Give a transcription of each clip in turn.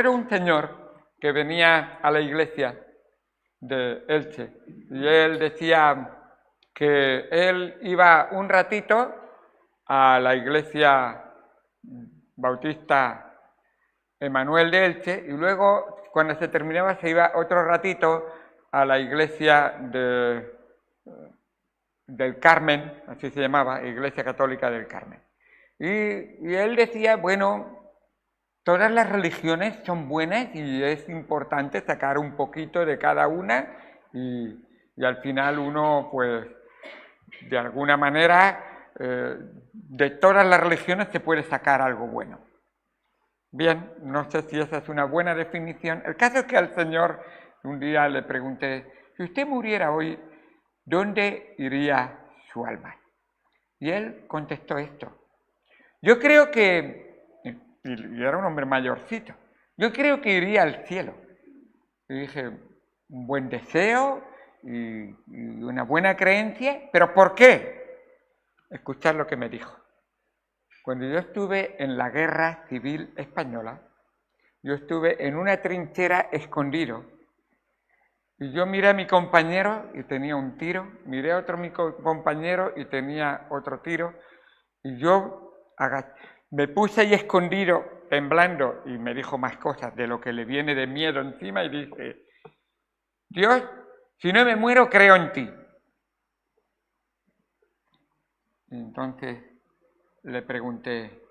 Era un señor que venía a la iglesia de Elche y él decía que él iba un ratito a la iglesia bautista Emanuel de Elche y luego cuando se terminaba se iba otro ratito a la iglesia del Carmen, así se llamaba, Iglesia Católica del Carmen. Y él decía, bueno, todas las religiones son buenas y es importante sacar un poquito de cada una y al final uno, pues, de alguna manera, de todas las religiones se puede sacar algo bueno. Bien, no sé si esa es una buena definición. El caso es que al Señor un día le pregunté, si usted muriera hoy, ¿dónde iría su alma? Y él contestó esto. Yo creo que, y era un hombre mayorcito, yo creo que iría al cielo. Y dije, un buen deseo y una buena creencia, pero ¿por qué? Escuchad lo que me dijo. Cuando yo estuve en la Guerra Civil Española, yo estuve en una trinchera escondido y yo miré a mi compañero y tenía un tiro, miré a otro mi compañero y tenía otro tiro y yo me puse ahí escondido, temblando, y me dijo más cosas de lo que le viene de miedo encima y dice, Dios, si no me muero, creo en ti. Y entonces le pregunté,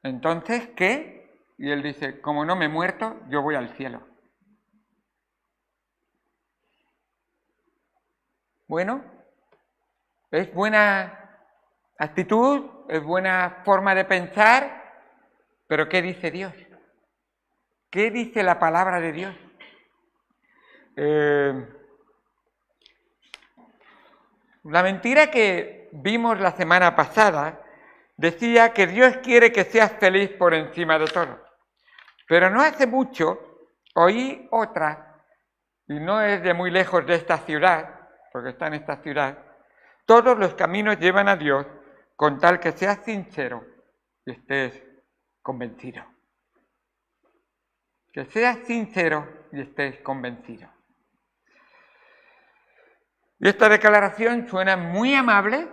¿entonces qué? Y él dice, como no me he muerto, yo voy al cielo. Bueno, es buena actitud, es buena forma de pensar, pero ¿qué dice Dios? ¿Qué dice la palabra de Dios? La mentira que vimos la semana pasada decía que Dios quiere que seas feliz por encima de todo. Pero no hace mucho oí otra, y no es de muy lejos de esta ciudad, porque está en esta ciudad. Todos los caminos llevan a Dios con tal que seas sincero y estés convencido. Que seas sincero y estés convencido. Y esta declaración suena muy amable,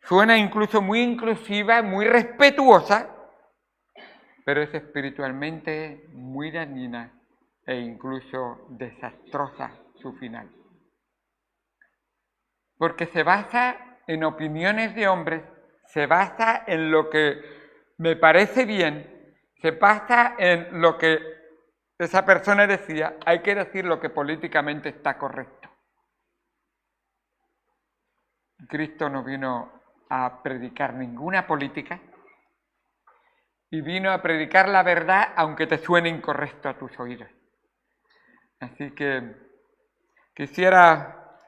suena incluso muy inclusiva, muy respetuosa, pero es espiritualmente muy dañina e incluso desastrosa su final. Porque se basa en opiniones de hombres, se basa en lo que me parece bien, se basa en lo que esa persona decía, hay que decir lo que políticamente está correcto. Cristo no vino a predicar ninguna política y vino a predicar la verdad aunque te suene incorrecto a tus oídos. Así que quisiera,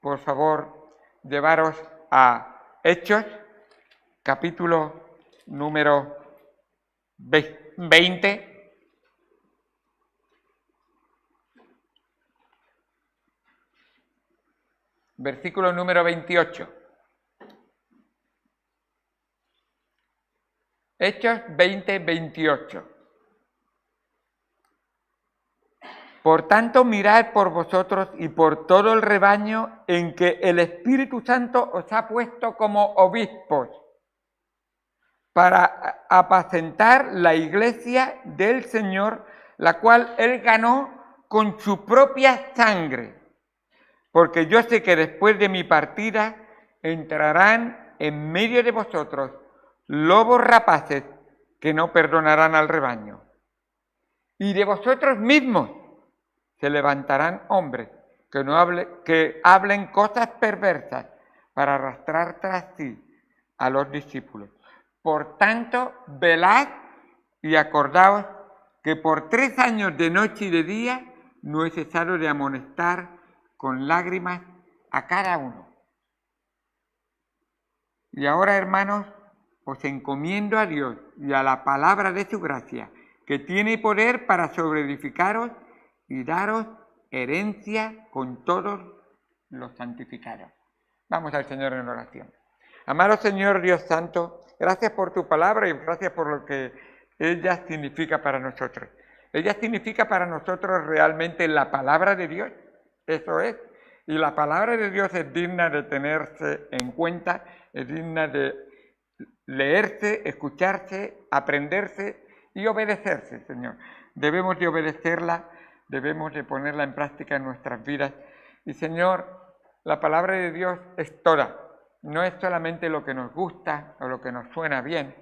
por favor, llevaros a Hechos, capítulo número 20. Versículo número 28. Hechos 20, 28. Por tanto, mirad por vosotros y por todo el rebaño en que el Espíritu Santo os ha puesto como obispos para apacentar la iglesia del Señor, la cual Él ganó con su propia sangre. Porque yo sé que después de mi partida entrarán en medio de vosotros lobos rapaces que no perdonarán al rebaño. Y de vosotros mismos se levantarán hombres que hablen cosas perversas para arrastrar tras sí a los discípulos. Por tanto, velad y acordaos que por 3 años de noche y de día no he cesado de amonestar con lágrimas a cada uno. Y ahora, hermanos, os encomiendo a Dios y a la palabra de su gracia, que tiene poder para sobreedificaros y daros herencia con todos los santificados. Vamos al Señor en oración. Amado Señor Dios Santo, gracias por tu palabra y gracias por lo que ella significa para nosotros. Ella significa para nosotros realmente la palabra de Dios. Eso es. Y la palabra de Dios es digna de tenerse en cuenta, es digna de leerse, escucharse, aprenderse y obedecerse, Señor. Debemos de obedecerla, debemos de ponerla en práctica en nuestras vidas. Y Señor, la palabra de Dios es toda. No es solamente lo que nos gusta o lo que nos suena bien,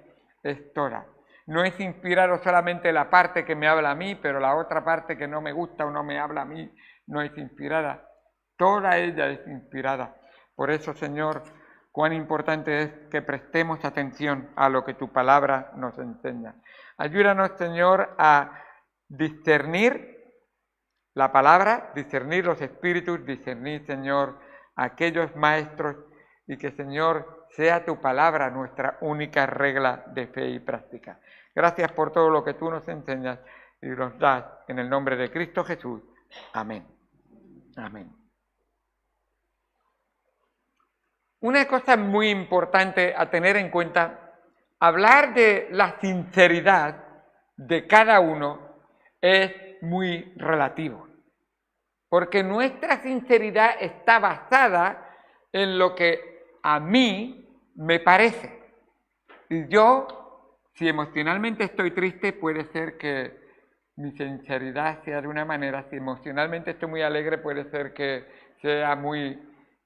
es toda. No es inspirado solamente la parte que me habla a mí, pero la otra parte que no me gusta o no me habla a mí no es inspirada. Toda ella es inspirada. Por eso, Señor, cuán importante es que prestemos atención a lo que tu palabra nos enseña. Ayúdanos, Señor, a discernir la palabra, discernir los espíritus, discernir, Señor, aquellos maestros y que, Señor, sea tu palabra nuestra única regla de fe y práctica. Gracias por todo lo que tú nos enseñas y nos das en el nombre de Cristo Jesús. Amén. Amén. Una cosa muy importante a tener en cuenta, hablar de la sinceridad de cada uno es muy relativo, porque nuestra sinceridad está basada en lo que a mí me parece. Y yo, si emocionalmente estoy triste, puede ser que mi sinceridad sea de una manera, si emocionalmente estoy muy alegre, puede ser que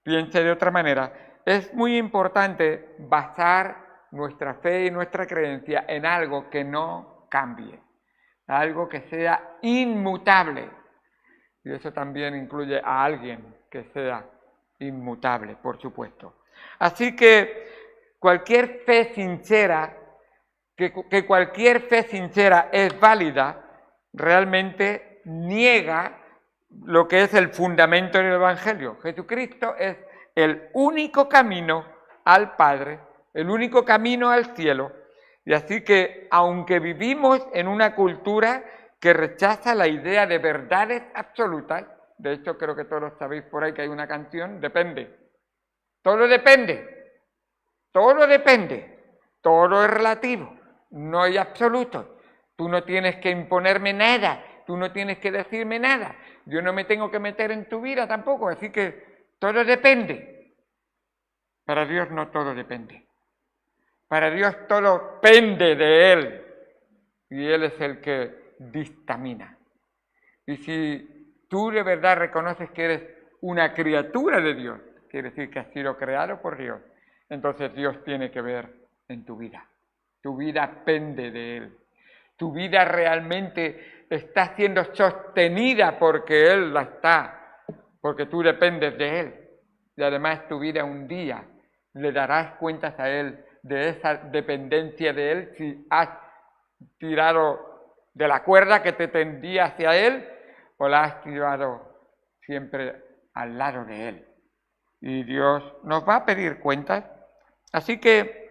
piense de otra manera. Es muy importante basar nuestra fe y nuestra creencia en algo que no cambie, algo que sea inmutable. Y eso también incluye a alguien que sea inmutable, por supuesto. Así que cualquier fe sincera, que cualquier fe sincera es válida, realmente niega lo que es el fundamento del Evangelio. Jesucristo es el único camino al Padre, el único camino al cielo. Y así que, aunque vivimos en una cultura que rechaza la idea de verdades absolutas, de hecho creo que todos sabéis por ahí que hay una canción, depende. Todo depende. Todo depende. Todo es relativo. No hay absolutos. Tú no tienes que imponerme nada. Tú no tienes que decirme nada. Yo no me tengo que meter en tu vida tampoco. Así que todo depende. Para Dios no todo depende. Para Dios todo pende de Él. Y Él es el que dictamina. Y si tú de verdad reconoces que eres una criatura de Dios, quiere decir que has sido creado por Dios, entonces Dios tiene que ver en tu vida. Tu vida pende de Él. Tu vida realmente está siendo sostenida porque Él la está, porque tú dependes de Él. Y además tu vida un día le darás cuentas a Él de esa dependencia de Él si has tirado de la cuerda que te tendía hacia Él o la has tirado siempre al lado de Él. Y Dios nos va a pedir cuentas. Así que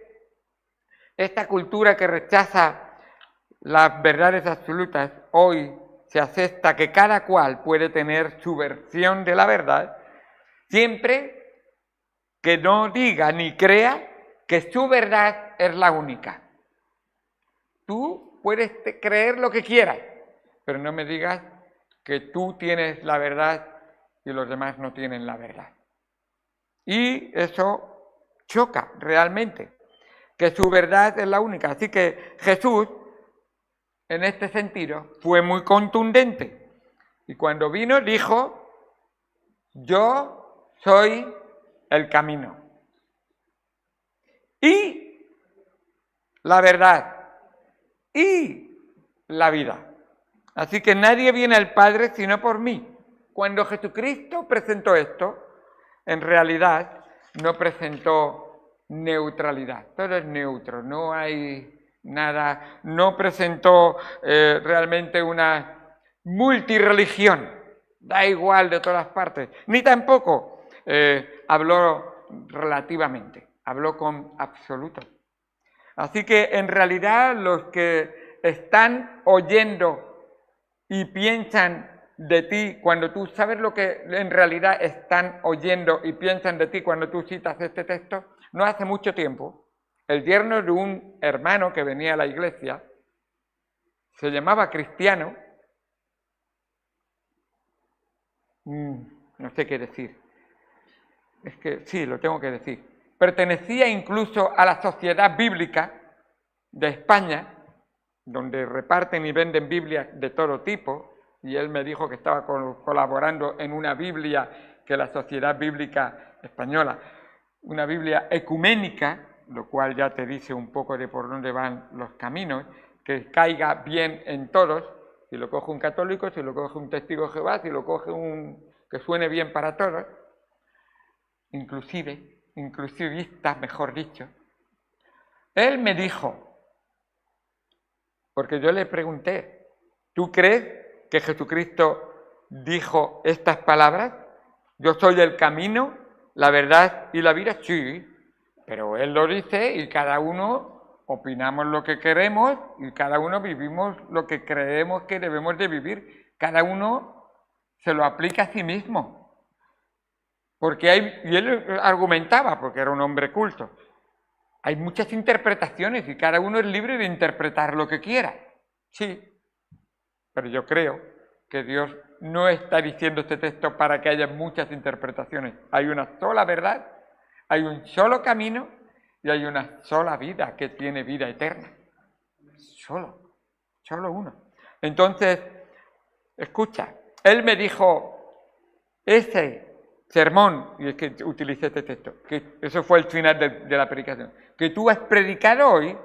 esta cultura que rechaza las verdades absolutas, hoy se acepta que cada cual puede tener su versión de la verdad, siempre que no diga ni crea que su verdad es la única. Tú puedes creer lo que quieras, pero no me digas que tú tienes la verdad y los demás no tienen la verdad. Y eso choca realmente, que su verdad es la única. Así que Jesús, en este sentido, fue muy contundente. Y cuando vino dijo, yo soy el camino y la verdad y la vida. Así que nadie viene al Padre sino por mí. Cuando Jesucristo presentó esto, en realidad no presentó neutralidad. Todo es neutro, no hay nada, no presentó realmente una multireligión, da igual de todas partes, ni tampoco habló relativamente, habló con absoluto. Así que en realidad los que están oyendo y piensan de ti cuando tú sabes lo que en realidad están oyendo y piensan de ti cuando tú citas este texto, no hace mucho tiempo, el yerno de un hermano que venía a la iglesia, se llamaba Cristiano, no sé qué decir. Es que sí, lo tengo que decir. Pertenecía incluso a la Sociedad Bíblica de España, donde reparten y venden Biblias de todo tipo, y él me dijo que estaba colaborando en una Biblia que la Sociedad Bíblica Española, una Biblia ecuménica, lo cual ya te dice un poco de por dónde van los caminos, que caiga bien en todos, si lo coge un católico, si lo coge un testigo de Jehová, si lo coge que suene bien para todos, inclusivista, mejor dicho. Él me dijo, porque yo le pregunté, ¿tú crees que Jesucristo dijo estas palabras? Yo soy el camino, la verdad y la vida. Sí, pero Él lo dice y cada uno opinamos lo que queremos y cada uno vivimos lo que creemos que debemos de vivir. Cada uno se lo aplica a sí mismo. Y él argumentaba, porque era un hombre culto, hay muchas interpretaciones y cada uno es libre de interpretar lo que quiera. Sí, pero yo creo que Dios no está diciendo este texto para que haya muchas interpretaciones. Hay una sola verdad, hay un solo camino y hay una sola vida que tiene vida eterna. Solo uno. Entonces, escucha, él me dijo, ese sermón, y es que utilicé este texto, que eso fue el final de la predicación, que tú has predicado hoy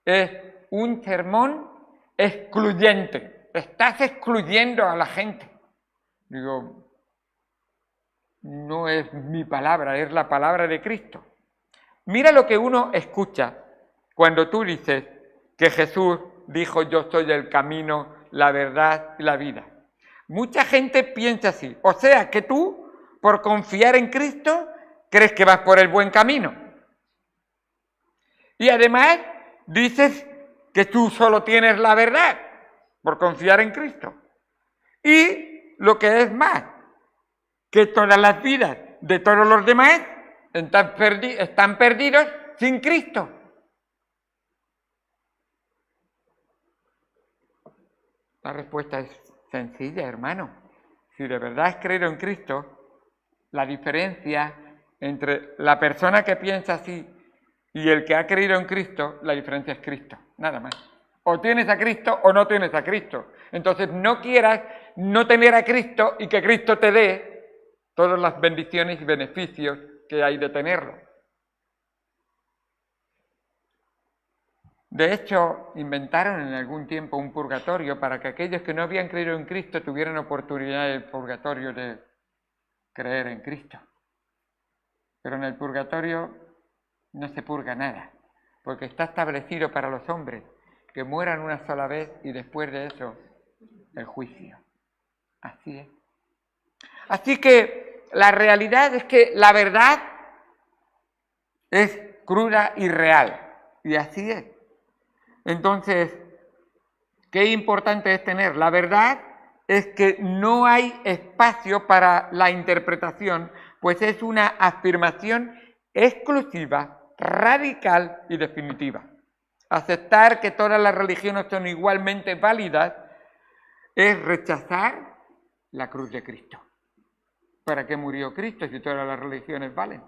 es un sermón excluyente. Estás excluyendo a la gente. Digo, no es mi palabra, es la palabra de Cristo. Mira lo que uno escucha cuando tú dices que Jesús dijo, yo soy el camino, la verdad y la vida. Mucha gente piensa así, o sea que tú, por confiar en Cristo, crees que vas por el buen camino. Y además dices que tú solo tienes la verdad por confiar en Cristo. Y lo que es más, que todas las vidas de todos los demás están perdidos sin Cristo. La respuesta es sencilla, hermano. Si de verdad has creído en Cristo, la diferencia entre la persona que piensa así y el que ha creído en Cristo, la diferencia es Cristo, nada más. O tienes a Cristo o no tienes a Cristo. Entonces no quieras no tener a Cristo y que Cristo te dé todas las bendiciones y beneficios que hay de tenerlo. De hecho, inventaron en algún tiempo un purgatorio para que aquellos que no habían creído en Cristo tuvieran oportunidad en el purgatorio de creer en Cristo. Pero en el purgatorio no se purga nada, porque está establecido para los hombres que mueran una sola vez y después de eso el juicio. Así es. Así que la realidad es que la verdad es cruda y real, y así es. Entonces, qué importante es tener. La verdad es que no hay espacio para la interpretación, pues es una afirmación exclusiva, radical y definitiva. Aceptar que todas las religiones son igualmente válidas es rechazar la cruz de Cristo. ¿Para qué murió Cristo si todas las religiones valen?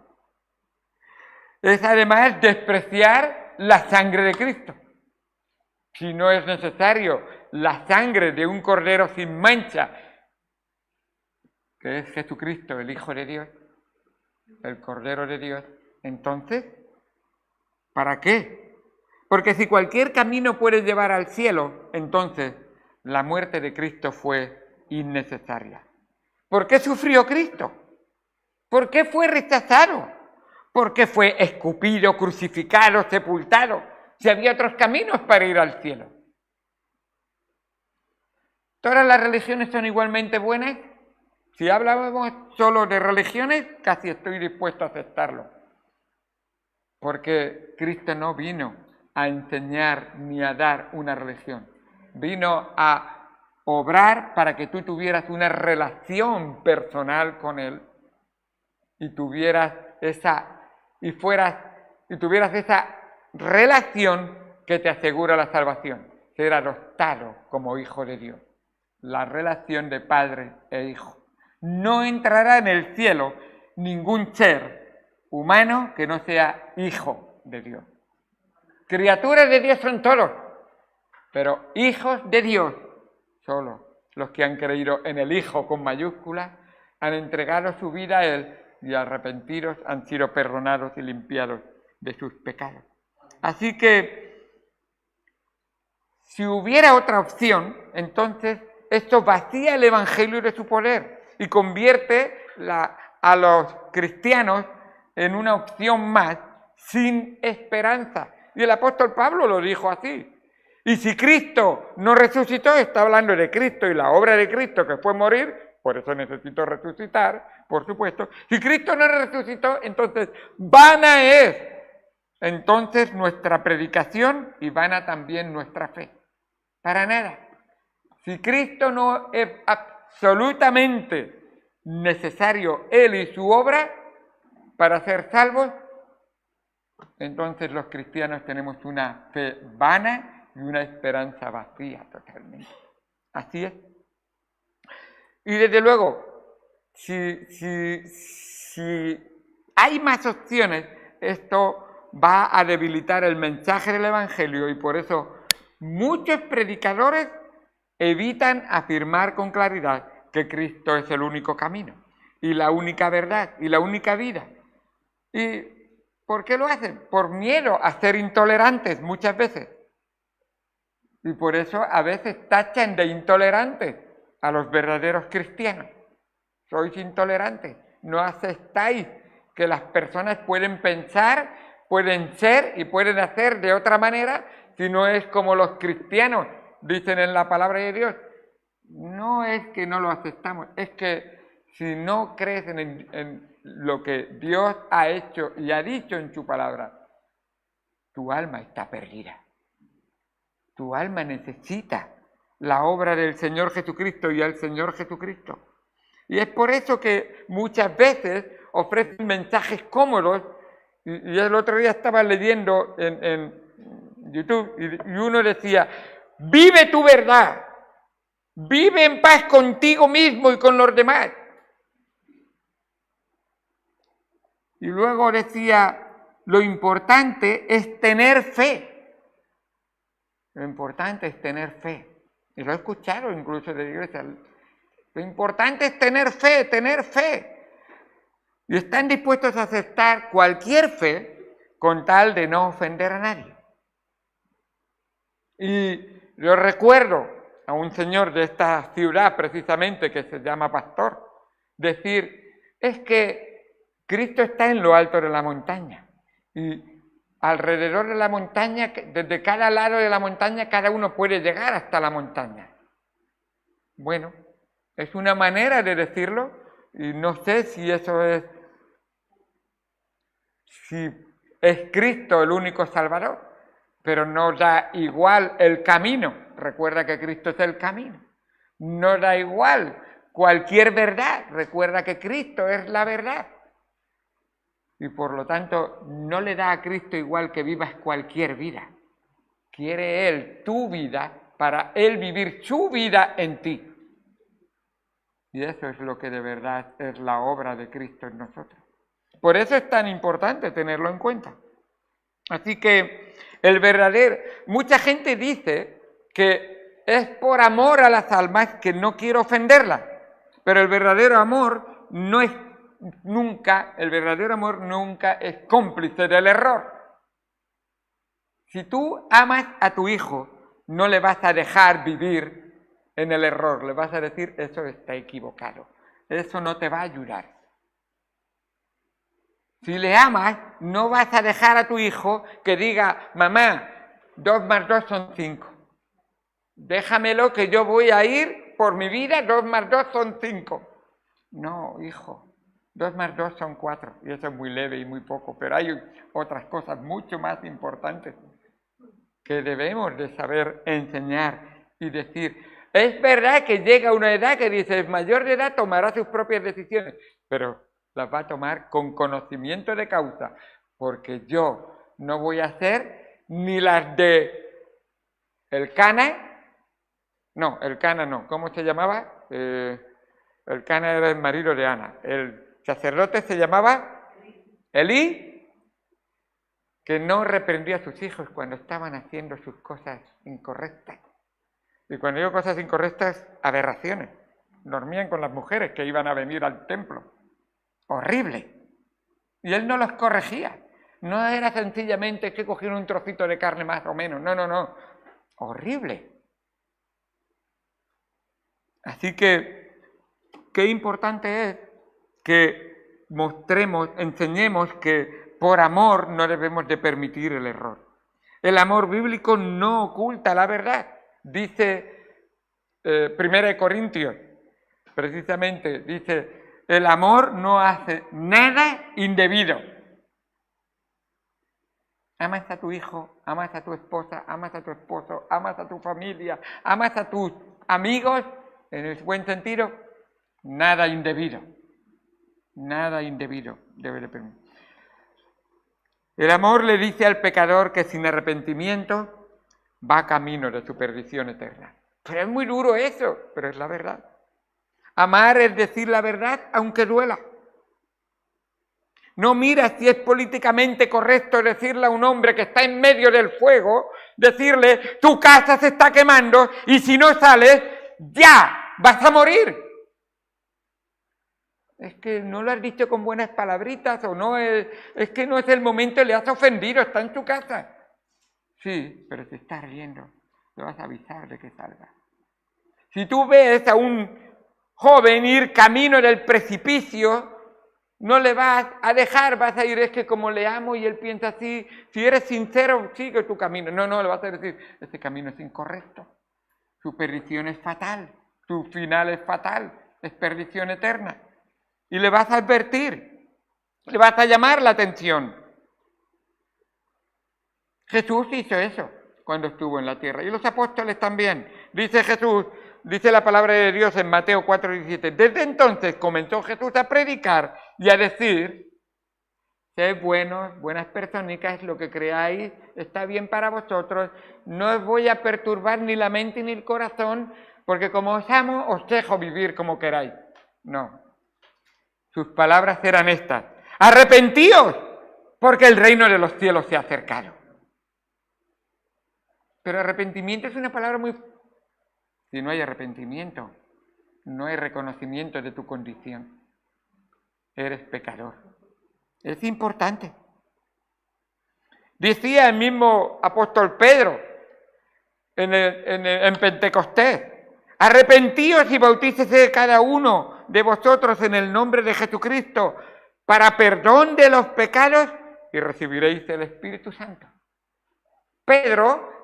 Es además despreciar la sangre de Cristo. Si no es necesario la sangre de un cordero sin mancha, que es Jesucristo, el Hijo de Dios, el Cordero de Dios, entonces, ¿para qué? Porque si cualquier camino puede llevar al cielo, entonces la muerte de Cristo fue innecesaria. ¿Por qué sufrió Cristo? ¿Por qué fue rechazado? ¿Por qué fue escupido, crucificado, sepultado? Si había otros caminos para ir al cielo. ¿Todas las religiones son igualmente buenas? Si hablábamos solo de religiones, casi estoy dispuesto a aceptarlo. Porque Cristo no vino a enseñar ni a dar una religión. Vino a obrar para que tú tuvieras una relación personal con Él y tuvieras esa relación que te asegura la salvación, ser adoptado como hijo de Dios. La relación de padre e hijo. No entrará en el cielo ningún ser humano que no sea hijo de Dios. Criaturas de Dios son todos, pero hijos de Dios solo los que han creído en el Hijo con mayúsculas, han entregado su vida a Él y arrepentidos han sido perdonados y limpiados de sus pecados. Así que, si hubiera otra opción, entonces esto vacía el Evangelio de su poder y convierte a los cristianos en una opción más sin esperanza. Y el apóstol Pablo lo dijo así. Y si Cristo no resucitó, está hablando de Cristo y la obra de Cristo que fue morir, por eso necesito resucitar, por supuesto. Si Cristo no resucitó, entonces vana es entonces nuestra predicación y vana también nuestra fe. Para nada. Si Cristo no es absolutamente necesario Él y su obra para ser salvos, entonces los cristianos tenemos una fe vana y una esperanza vacía totalmente. Así es. Y desde luego, si hay más opciones, esto va a debilitar el mensaje del Evangelio y por eso muchos predicadores evitan afirmar con claridad que Cristo es el único camino y la única verdad y la única vida. ¿Y por qué lo hacen? Por miedo a ser intolerantes muchas veces. Y por eso a veces tachan de intolerantes a los verdaderos cristianos. Sois intolerantes, no aceptáis que las personas pueden pensar, pueden ser y pueden hacer de otra manera, si no es como los cristianos dicen en la palabra de Dios. No es que no lo aceptamos, es que si no crees en lo que Dios ha hecho y ha dicho en su palabra, tu alma está perdida. Tu alma necesita la obra del Señor Jesucristo y al Señor Jesucristo. Y es por eso que muchas veces ofrecen mensajes cómodos. Y el otro día estaba leyendo en YouTube y uno decía, vive tu verdad, vive en paz contigo mismo y con los demás. Y luego decía, lo importante es tener fe. Lo importante es tener fe. Y lo he escuchado incluso de la iglesia. Lo importante es tener fe, tener fe. Y están dispuestos a aceptar cualquier fe con tal de no ofender a nadie. Y yo recuerdo a un señor de esta ciudad precisamente que se llama pastor, decir, es que Cristo está en lo alto de la montaña. Y alrededor de la montaña, desde cada lado de la montaña, cada uno puede llegar hasta la montaña. Bueno, es una manera de decirlo y no sé si eso es, si es Cristo el único Salvador, pero no da igual el camino. Recuerda que Cristo es el camino. No da igual cualquier verdad. Recuerda que Cristo es la verdad. Y por lo tanto, no le da a Cristo igual que vivas cualquier vida. Quiere Él tu vida para Él vivir su vida en ti. Y eso es lo que de verdad es la obra de Cristo en nosotros. Por eso es tan importante tenerlo en cuenta. Así que mucha gente dice que es por amor a las almas que no quiero ofenderlas, pero el verdadero amor nunca es cómplice del error. Si tú amas a tu hijo, no le vas a dejar vivir en el error, le vas a decir, eso está equivocado, eso no te va a ayudar. Si le amas, no vas a dejar a tu hijo que diga, mamá, 2 más 2 son 5. Déjamelo que yo voy a ir por mi vida, 2 más 2 son 5. No, hijo, 2 más 2 son 4. Y eso es muy leve y muy poco, pero hay otras cosas mucho más importantes que debemos de saber enseñar y decir. Es verdad que llega una edad que dices, mayor de edad tomará sus propias decisiones, pero las va a tomar con conocimiento de causa, porque yo no voy a hacer ni las de el Cana, ¿cómo se llamaba? Elcana era el marido de Ana. El sacerdote se llamaba Elí, que no reprendía a sus hijos cuando estaban haciendo sus cosas incorrectas. Y cuando digo cosas incorrectas, aberraciones. Dormían con las mujeres que iban a venir al templo. Horrible. Y él no los corregía. No era sencillamente que cogieron un trocito de carne más o menos. No, no, no. Horrible. Así que, qué importante es que mostremos, enseñemos que por amor no debemos de permitir el error. El amor bíblico no oculta la verdad. Dice 1 Corintios, precisamente, dice, el amor no hace nada indebido. Amas a tu hijo, amas a tu esposa, amas a tu esposo, amas a tu familia, amas a tus amigos, en el buen sentido, nada indebido. Nada indebido debe de permitir. El amor le dice al pecador que sin arrepentimiento va camino de su perdición eterna. Pero es muy duro eso, pero es la verdad. Amar es decir la verdad aunque duela. No mira si es políticamente correcto decirle a un hombre que está en medio del fuego, decirle, tu casa se está quemando y si no sales, ya vas a morir. Es que no lo has dicho con buenas palabritas o no, es que no es el momento, le has ofendido, está en tu casa. Sí, pero se está riendo, le vas a avisar de que salga. Si tú ves a un joven ir camino del precipicio, no le vas a dejar, vas a ir, es que como le amo y él piensa así, si eres sincero, sigue tu camino. No, le vas a decir, este camino es incorrecto, su perdición es fatal, tu final es fatal, es perdición eterna. Y le vas a advertir, le vas a llamar la atención. Jesús hizo eso cuando estuvo en la tierra, y los apóstoles también. Dice Jesús, dice la palabra de Dios en Mateo 4:17. Desde entonces comenzó Jesús a predicar y a decir, sed buenos, buenas personicas, lo que creáis está bien para vosotros, no os voy a perturbar ni la mente ni el corazón, porque como os amo, os dejo vivir como queráis. No. Sus palabras eran estas, arrepentíos, porque el reino de los cielos se ha acercado. Pero arrepentimiento es una palabra muy... Si no hay arrepentimiento, no hay reconocimiento de tu condición. Eres pecador. Es importante. Decía el mismo apóstol Pedro en Pentecostés, arrepentíos y bautícese cada uno de vosotros en el nombre de Jesucristo para perdón de los pecados y recibiréis el Espíritu Santo. Pedro...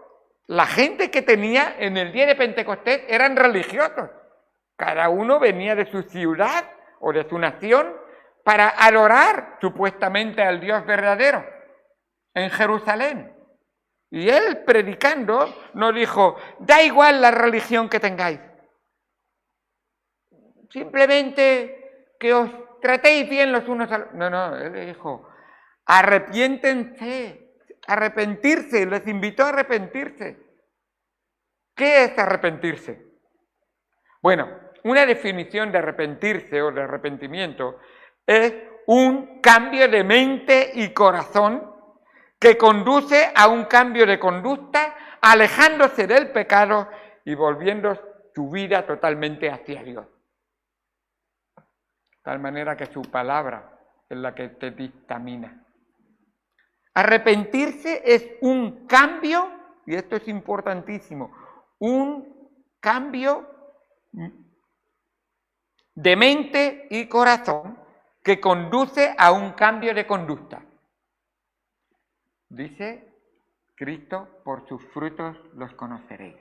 La gente que tenía en el día de Pentecostés eran religiosos. Cada uno venía de su ciudad o de su nación para adorar supuestamente al Dios verdadero en Jerusalén. Y él predicando nos dijo, da igual la religión que tengáis. Simplemente que os tratéis bien los unos a los... No, él dijo, arrepiéntense. Arrepentirse, les invitó a arrepentirse. ¿Qué es arrepentirse? Bueno, una definición de arrepentirse o de arrepentimiento es un cambio de mente y corazón que conduce a un cambio de conducta, alejándose del pecado y volviendo tu vida totalmente hacia Dios. De tal manera que su palabra es la que te dictamina. Arrepentirse es un cambio, y esto es importantísimo, un cambio de mente y corazón que conduce a un cambio de conducta. Dice Cristo, por sus frutos los conoceréis.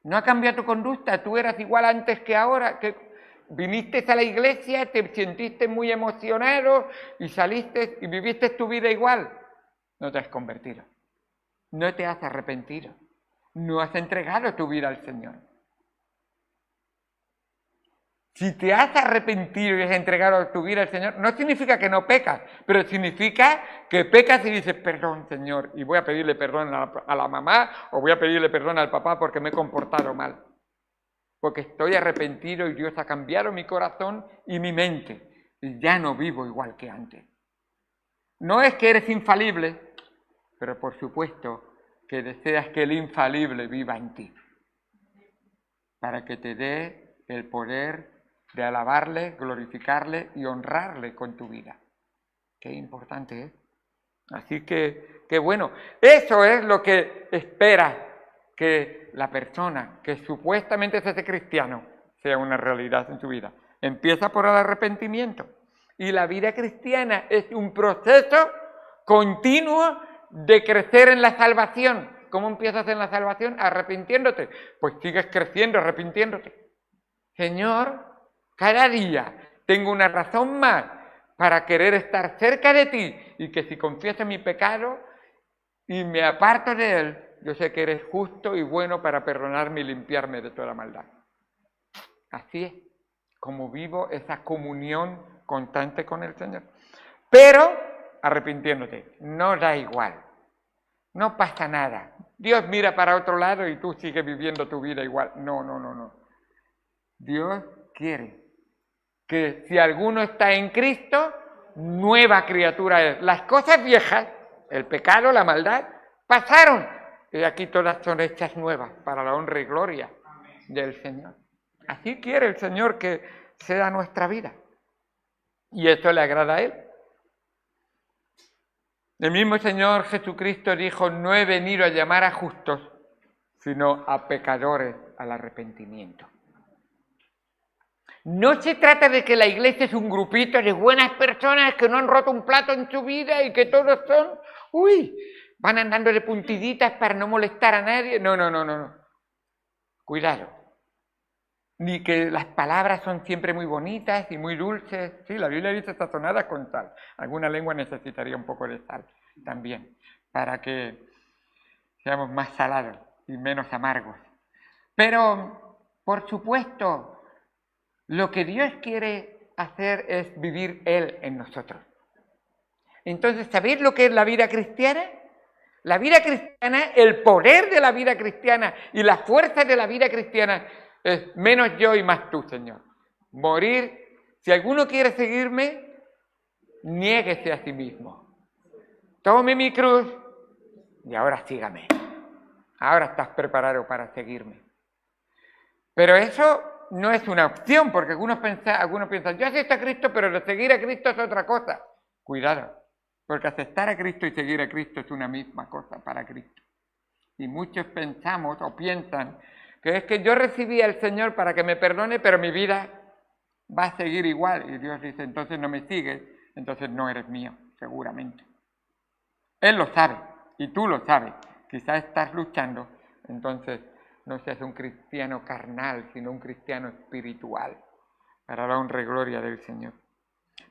No ha cambiado tu conducta, tú eras igual antes que ahora, que viniste a la iglesia, te sentiste muy emocionado y saliste y viviste tu vida igual. No te has convertido, no te has arrepentido, no has entregado tu vida al Señor. Si te has arrepentido y has entregado tu vida al Señor, no significa que no pecas, pero significa que pecas y dices, perdón, Señor, y voy a pedirle perdón a la mamá o voy a pedirle perdón al papá porque me he comportado mal. porque estoy arrepentido y Dios ha cambiado mi corazón y mi mente, y ya no vivo igual que antes. No es que eres infalible, pero por supuesto que deseas que el infalible viva en ti, para que te dé el poder de alabarle, glorificarle y honrarle con tu vida. Qué importante es. Así que bueno, eso es lo que espera que la persona que supuestamente se hace cristiano sea una realidad en su vida. Empieza por el arrepentimiento. Y la vida cristiana es un proceso continuo de crecer en la salvación. ¿Cómo empiezas en la salvación? Arrepintiéndote. Pues sigues creciendo, arrepintiéndote. Señor, cada día tengo una razón más para querer estar cerca de ti y que si confieso mi pecado y me aparto de él, yo sé que eres justo y bueno para perdonarme y limpiarme de toda maldad. Así es como vivo esa comunión constante con el Señor. Pero arrepintiéndote, no da igual, no pasa nada. Dios mira para otro lado y tú sigues viviendo tu vida igual. No. Dios quiere que si alguno está en Cristo, nueva criatura es. Las cosas viejas, el pecado, la maldad, pasaron. Y aquí todas son hechas nuevas para la honra y gloria del Señor. Así quiere el Señor que sea nuestra vida. Y esto le agrada a Él. El mismo Señor Jesucristo dijo, no he venido a llamar a justos, sino a pecadores al arrepentimiento. No se trata de que la iglesia es un grupito de buenas personas que no han roto un plato en su vida y que todos son, van andando de puntiditas para no molestar a nadie. No. Cuidado. Ni que las palabras son siempre muy bonitas y muy dulces. Sí, la Biblia dice sazonadas con sal. Alguna lengua necesitaría un poco de sal también, para que seamos más salados y menos amargos. Pero, por supuesto, lo que Dios quiere hacer es vivir Él en nosotros. Entonces, ¿sabéis lo que es la vida cristiana? La vida cristiana, el poder de la vida cristiana y la fuerza de la vida cristiana es menos yo y más tú, Señor. Morir, si alguno quiere seguirme, niéguese a sí mismo. Tome mi cruz y ahora sígame. Ahora estás preparado para seguirme. Pero eso no es una opción, porque algunos piensan, yo acepto a Cristo, pero de seguir a Cristo es otra cosa. Cuidado, porque aceptar a Cristo y seguir a Cristo es una misma cosa para Cristo. Y muchos pensamos o piensan que es que yo recibí al Señor para que me perdone, pero mi vida va a seguir igual. Y Dios dice, entonces no me sigues, entonces no eres mío, seguramente. Él lo sabe, y tú lo sabes. Quizás estás luchando, entonces no seas un cristiano carnal, sino un cristiano espiritual, para la honra y gloria del Señor.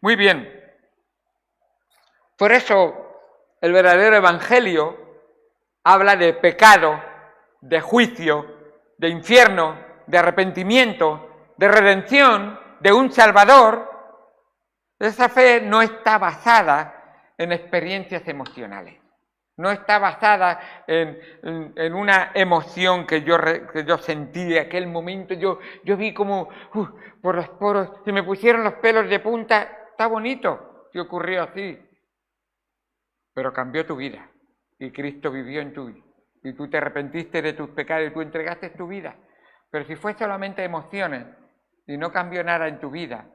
Muy bien. Por eso el verdadero evangelio habla de pecado, de juicio, de infierno, de arrepentimiento, de redención, de un Salvador. Esa fe no está basada en experiencias emocionales. No está basada en una emoción que yo sentí en aquel momento. Yo vi como por los poros, se me pusieron los pelos de punta. Está bonito que ocurrió así. Pero cambió tu vida. Y Cristo vivió en tu vida. Y tú te arrepentiste de tus pecados y tú entregaste tu vida. Pero si fue solamente emociones y no cambió nada en tu vida,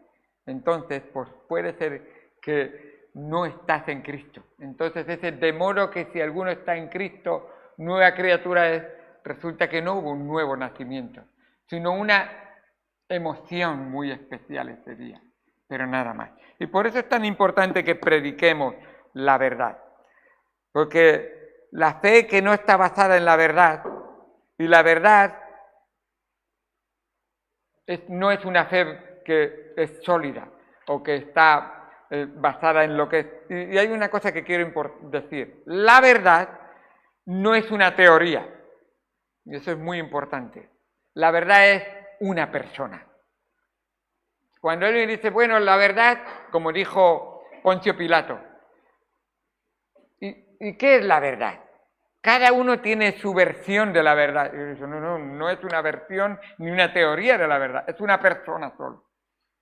entonces pues puede ser que no estás en Cristo. Entonces de modo que si alguno está en Cristo, nueva criatura es, resulta que no hubo un nuevo nacimiento, sino una emoción muy especial ese día, pero nada más. Y por eso es tan importante que prediquemos la verdad, porque la fe que no está basada en la verdad, y la verdad no es una fe que es sólida o que está basada en lo que es. Y hay una cosa que quiero decir. La verdad no es una teoría. Y eso es muy importante. La verdad es una persona. Cuando alguien dice, bueno, la verdad, como dijo Poncio Pilato, ¿y qué es la verdad? Cada uno tiene su versión de la verdad. Eso no es una versión ni una teoría de la verdad, es una persona solo.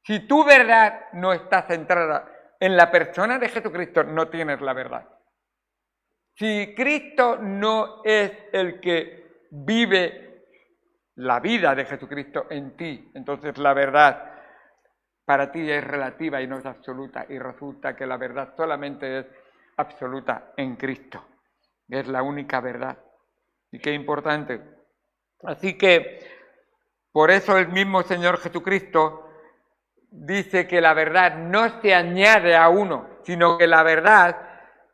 Si tu verdad no está centrada en la persona de Jesucristo, no tienes la verdad. Si Cristo no es el que vive la vida de Jesucristo en ti, entonces la verdad para ti es relativa y no es absoluta, y resulta que la verdad solamente es absoluta en Cristo. Es la única verdad. Y qué importante. Así que, por eso el mismo Señor Jesucristo dice que la verdad no se añade a uno, sino que la verdad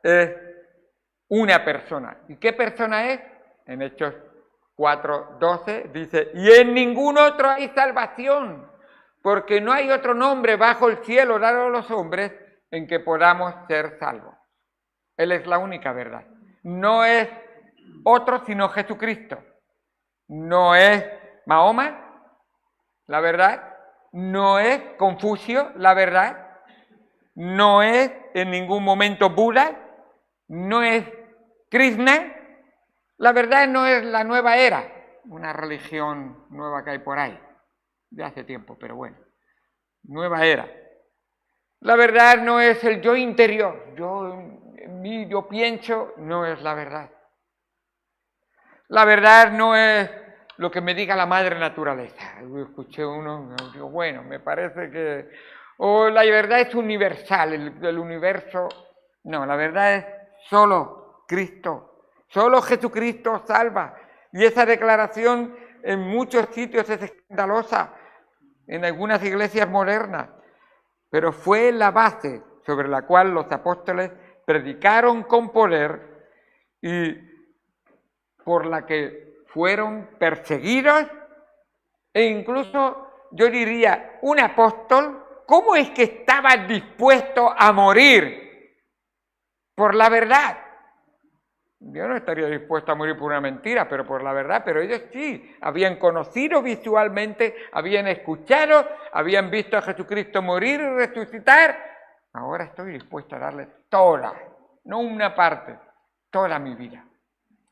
es una persona. ¿Y qué persona es? En Hechos 4:12 dice, y en ningún otro hay salvación, porque no hay otro nombre bajo el cielo dado a los hombres en que podamos ser salvos. Él es la única verdad. No es otro sino Jesucristo. No es Mahoma, la verdad. No es Confucio, la verdad. No es en ningún momento Buda. No es Krishna. La verdad no es la nueva era, una religión nueva que hay por ahí, de hace tiempo, pero bueno, nueva era. La verdad no es el yo interior, yo pienso, no es la verdad. La verdad no es lo que me diga la madre naturaleza. Yo escuché uno, digo, bueno, me parece que... O la verdad es universal, el universo... No, la verdad es solo Cristo. Solo Jesucristo salva. Y esa declaración en muchos sitios es escandalosa, en algunas iglesias modernas. Pero fue la base sobre la cual los apóstoles predicaron con poder y por la que fueron perseguidos e incluso, yo diría, un apóstol, ¿cómo es que estaba dispuesto a morir por la verdad? Yo no estaría dispuesto a morir por una mentira, pero por la verdad, pero ellos sí, habían conocido visualmente, habían escuchado, habían visto a Jesucristo morir y resucitar. Ahora estoy dispuesto a darle toda, no una parte, toda mi vida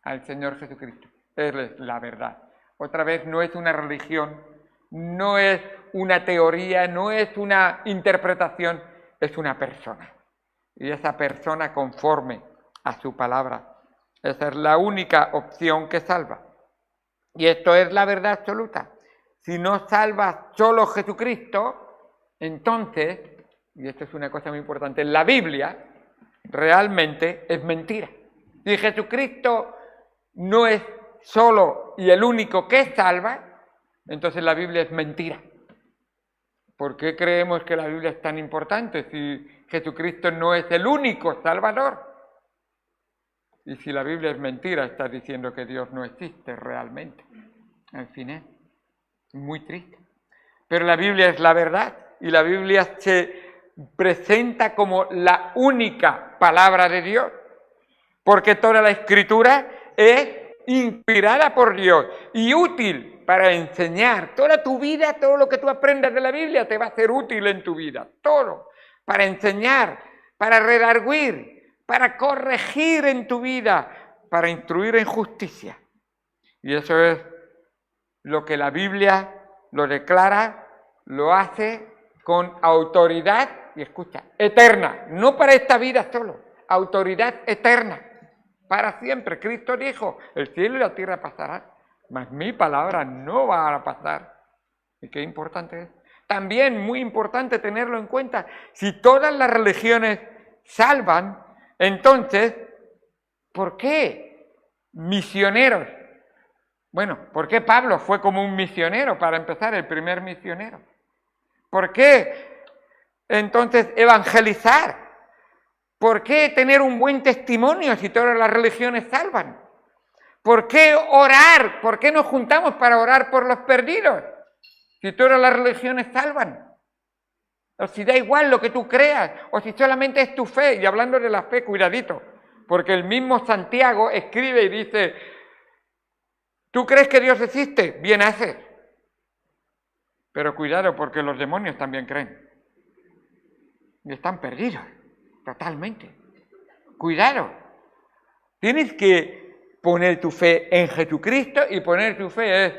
al Señor Jesucristo. Él es la verdad. Otra vez, no es una religión, no es una teoría, no es una interpretación, es una persona. Y esa persona conforme a su palabra. Esa es la única opción que salva. Y esto es la verdad absoluta. Si no salva solo Jesucristo, entonces, y esto es una cosa muy importante, la Biblia realmente es mentira. Si Jesucristo no es solo y el único que salva, entonces la Biblia es mentira. ¿Por qué creemos que la Biblia es tan importante si Jesucristo no es el único Salvador? Y si la Biblia es mentira, está diciendo que Dios no existe realmente. En fin, es muy triste. Pero la Biblia es la verdad y la Biblia se presenta como la única palabra de Dios, porque toda la Escritura es inspirada por Dios y útil para enseñar. Toda tu vida, todo lo que tú aprendas de la Biblia te va a ser útil en tu vida. Todo. Para enseñar, para redarguir, para corregir en tu vida, para instruir en justicia. Y eso es lo que la Biblia lo declara, lo hace con autoridad, y escucha, eterna, no para esta vida solo, autoridad eterna, para siempre. Cristo dijo, el cielo y la tierra pasarán, mas mi palabra no va a pasar. ¿Y qué importante es? También muy importante tenerlo en cuenta, si todas las religiones salvan, entonces, ¿por qué misioneros? Bueno, ¿por qué Pablo fue como un misionero para empezar, el primer misionero? ¿Por qué entonces evangelizar? ¿Por qué tener un buen testimonio si todas las religiones salvan? ¿Por qué orar? ¿Por qué nos juntamos para orar por los perdidos si todas las religiones salvan? O si da igual lo que tú creas, o si solamente es tu fe. Y hablando de la fe, cuidadito, porque el mismo Santiago escribe y dice, ¿tú crees que Dios existe? Bien haces. Pero cuidado, porque los demonios también creen. Y están perdidos, totalmente. Cuidado. Tienes que poner tu fe en Jesucristo, y poner tu fe es,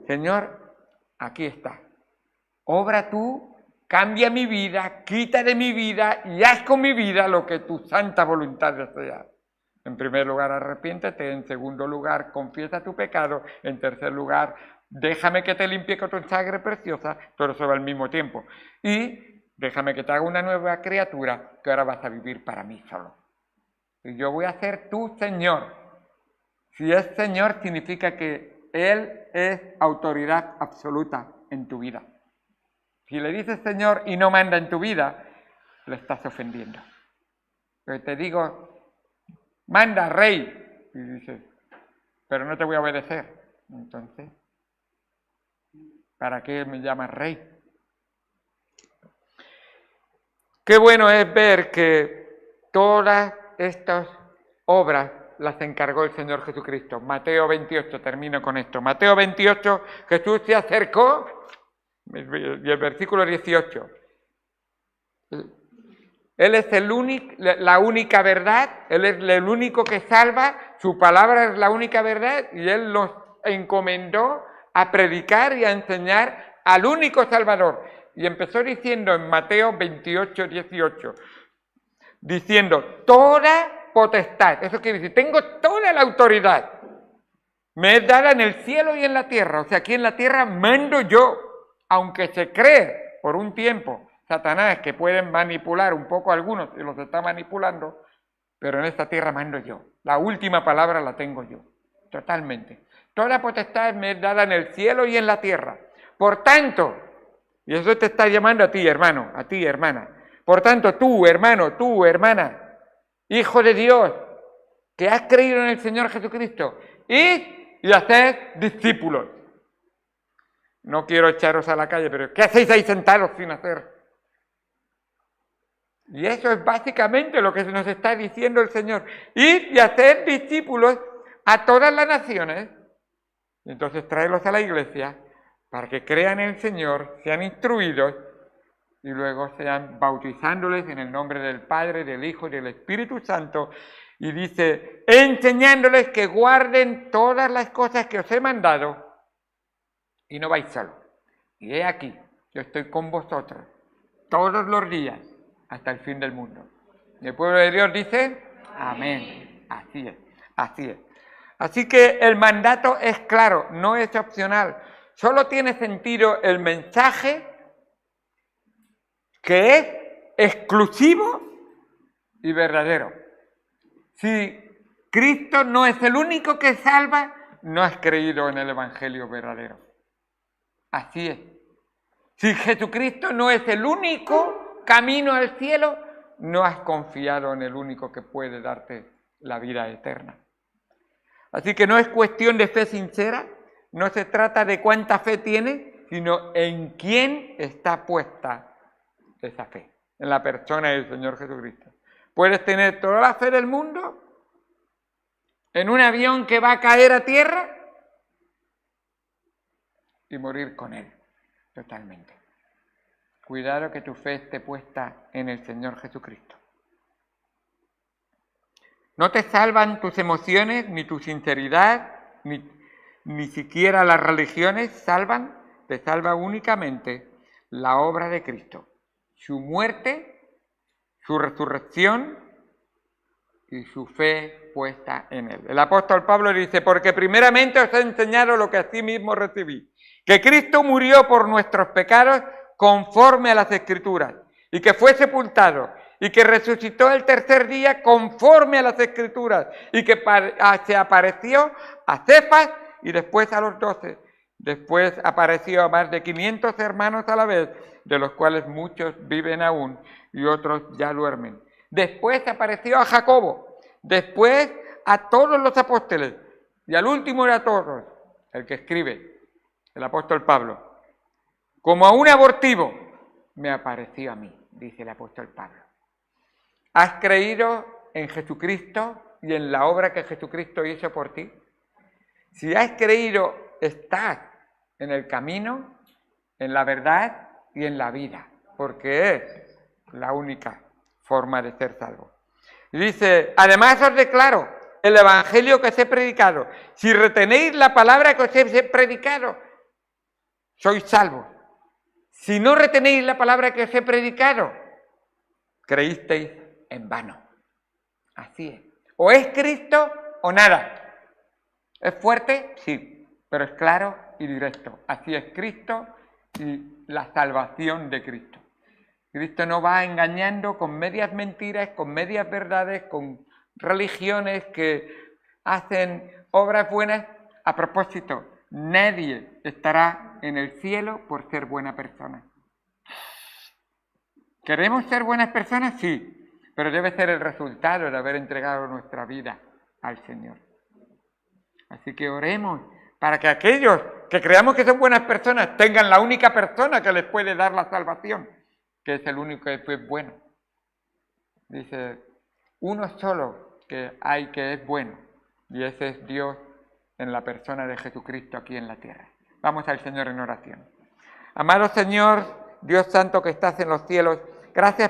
Señor, aquí está. Obra tú, cambia mi vida, quita de mi vida y haz con mi vida lo que tu santa voluntad desea. En primer lugar, arrepiéntete. En segundo lugar, confiesa tu pecado. En tercer lugar, déjame que te limpie con tu sangre preciosa. Todo eso va al mismo tiempo. Y déjame que te haga una nueva criatura que ahora vas a vivir para mí solo. Y yo voy a ser tu Señor. Si es Señor, significa que Él es autoridad absoluta en tu vida. Si le dices Señor y no manda en tu vida, le estás ofendiendo. Pero te digo, manda, rey, y dices, pero no te voy a obedecer. Entonces, ¿para qué me llamas rey? Qué bueno es ver que todas estas obras las encargó el Señor Jesucristo. Mateo 28, termino con esto. Mateo 28, Jesús se acercó, y el versículo 18. Él es la única verdad, Él es el único que salva, su palabra es la única verdad, y Él nos encomendó a predicar y a enseñar al único Salvador. Y empezó diciendo en Mateo 28, 18, diciendo, toda potestad, eso quiere decir, tengo toda la autoridad, me es dada en el cielo y en la tierra. O sea, aquí en la tierra mando yo, aunque se cree por un tiempo Satanás que pueden manipular un poco a algunos y los está manipulando, pero en esta tierra mando yo. La última palabra la tengo yo, totalmente. Toda potestad me es dada en el cielo y en la tierra. Por tanto, y eso te está llamando a ti, hermano, a ti, hermana. Por tanto, tú, hermano, tú, hermana, hijo de Dios, que has creído en el Señor Jesucristo, id y haced discípulos. No quiero echaros a la calle, pero ¿qué hacéis ahí sentados sin hacer? Y eso es básicamente lo que nos está diciendo el Señor. Id y haced discípulos a todas las naciones. Y entonces tráelos a la iglesia para que crean en el Señor, sean instruidos y luego sean bautizándoles en el nombre del Padre, del Hijo y del Espíritu Santo. Y dice, enseñándoles que guarden todas las cosas que os he mandado y no vais solos. Y he aquí, yo estoy con vosotros todos los días hasta el fin del mundo. Y el pueblo de Dios dice, amén. Así es, así es. Así que el mandato es claro, no es opcional. Solo tiene sentido el mensaje que es exclusivo y verdadero. Si Cristo no es el único que salva, no has creído en el Evangelio verdadero. Así es. Si Jesucristo no es el único camino al cielo, no has confiado en el único que puede darte la vida eterna. Así que no es cuestión de fe sincera, no se trata de cuánta fe tienes, sino en quién está puesta esa fe, en la persona del Señor Jesucristo. Puedes tener toda la fe del mundo en un avión que va a caer a tierra y morir con él, totalmente. Cuidado que tu fe esté puesta en el Señor Jesucristo. No te salvan tus emociones, ni tu sinceridad, ni siquiera las religiones te salva únicamente la obra de Cristo. Su muerte, su resurrección y su fe puesta en Él. El apóstol Pablo dice, porque primeramente os he enseñado lo que asimismo recibí, que Cristo murió por nuestros pecados conforme a las Escrituras, y que fue sepultado, y que resucitó el tercer día conforme a las Escrituras, y que se apareció a Cefas y después a los 12. Después apareció a más de 500 hermanos a la vez, de los cuales muchos viven aún y otros ya duermen. Después apareció a Jacobo, después a todos los apóstoles, y al último de todos, el que escribe, el apóstol Pablo. Como a un abortivo me apareció a mí, dice el apóstol Pablo. ¿Has creído en Jesucristo y en la obra que Jesucristo hizo por ti? Si has creído, estás en el camino, en la verdad y en la vida, porque es la única forma de ser salvo. Y dice, además os declaro el evangelio que os he predicado. Si retenéis la palabra que os he predicado, sois salvos. Si no retenéis la palabra que os he predicado, creísteis en vano. Así es. O es Cristo o nada. ¿Es fuerte? Sí, pero es claro y directo. Así es Cristo y la salvación de Cristo. Cristo no va engañando con medias mentiras, con medias verdades, con religiones que hacen obras buenas. A propósito, nadie estará en el cielo por ser buena persona. ¿Queremos ser buenas personas? Sí, pero debe ser el resultado de haber entregado nuestra vida al Señor. Así que oremos para que aquellos que creamos que son buenas personas tengan la única persona que les puede dar la salvación, que es el único que es bueno. Dice, uno solo que hay que es bueno, y ese es Dios en la persona de Jesucristo aquí en la tierra. Vamos al Señor en oración. Amado Señor, Dios Santo que estás en los cielos, gracias